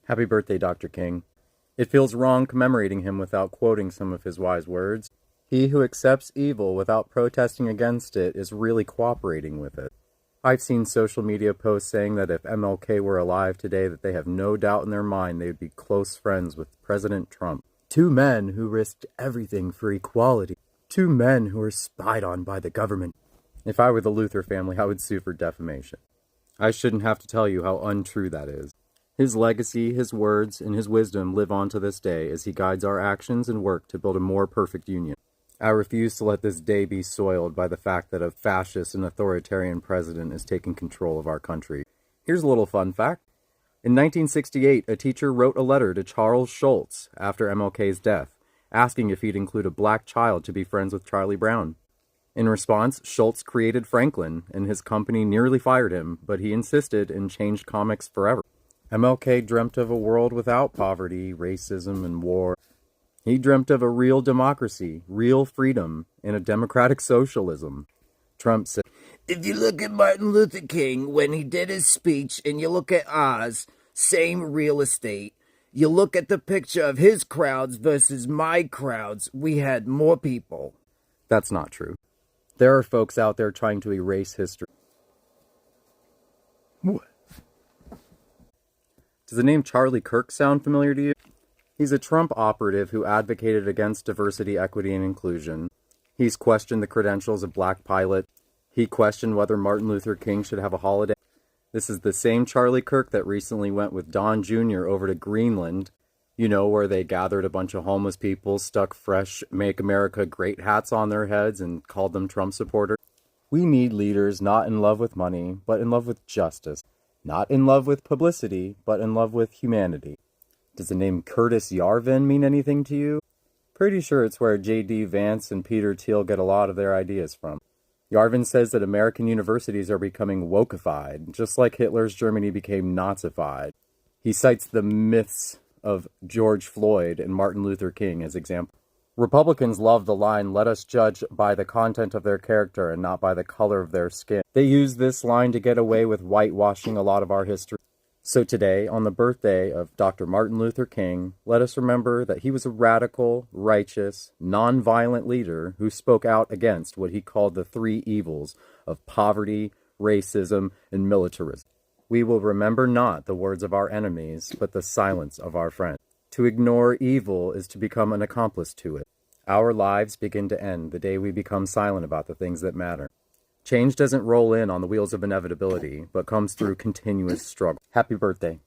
Happy birthday, Dr. King. It feels wrong commemorating him without quoting some of his wise words. He who accepts evil without protesting against it is really cooperating with it. I've seen social media posts saying that if MLK were alive today, that they have no doubt in their mind they would be close friends with President Trump. Two men who risked everything for equality. Two men who were spied on by the government. If I were the Luther family, I would sue for defamation. I shouldn't have to tell you how untrue that is. His legacy, his words, and his wisdom live on to this day as he guides our actions and work to build a more perfect union. I refuse to let this day be soiled by the fact that a fascist and authoritarian president is taking control of our country. Here's a little fun fact. In 1968, a teacher wrote a letter to Charles Schulz after MLK's death, asking if he'd include a black child to be friends with Charlie Brown. In response, Schulz created Franklin, and his company nearly fired him, but he insisted and changed comics forever. MLK dreamt of a world without poverty, racism, and war. He dreamt of a real democracy, real freedom, and a democratic socialism. Trump said, "If you look at Martin Luther King when he did his speech and you look at ours, same real estate. You look at the picture of his crowds versus my crowds, we had more people." That's not true. There are folks out there trying to erase history. What? Does the name Charlie Kirk sound familiar to you? He's a Trump operative who advocated against diversity, equity, and inclusion. He's questioned the credentials of black pilot. He questioned whether Martin Luther King should have a holiday. This is the same Charlie Kirk that recently went with Don Jr. over to Greenland, you know, where they gathered a bunch of homeless people, stuck fresh Make America Great hats on their heads, and called them Trump supporters. We need leaders not in love with money, but in love with justice. Not in love with publicity, but in love with humanity. Does the name Curtis Yarvin mean anything to you? Pretty sure it's where J.D. Vance and Peter Thiel get a lot of their ideas from. Yarvin says that American universities are becoming wokeified, just like Hitler's Germany became Nazified. He cites the myths of George Floyd and Martin Luther King as examples. Republicans love the line, "Let us judge by the content of their character and not by the color of their skin." They use this line to get away with whitewashing a lot of our history. So today, on the birthday of Dr. Martin Luther King, let us remember that he was a radical, righteous, nonviolent leader who spoke out against what he called the three evils of poverty, racism, and militarism. We will remember not the words of our enemies, but the silence of our friends. To ignore evil is to become an accomplice to it. Our lives begin to end the day we become silent about the things that matter. Change doesn't roll in on the wheels of inevitability, but comes through continuous struggle. Happy birthday.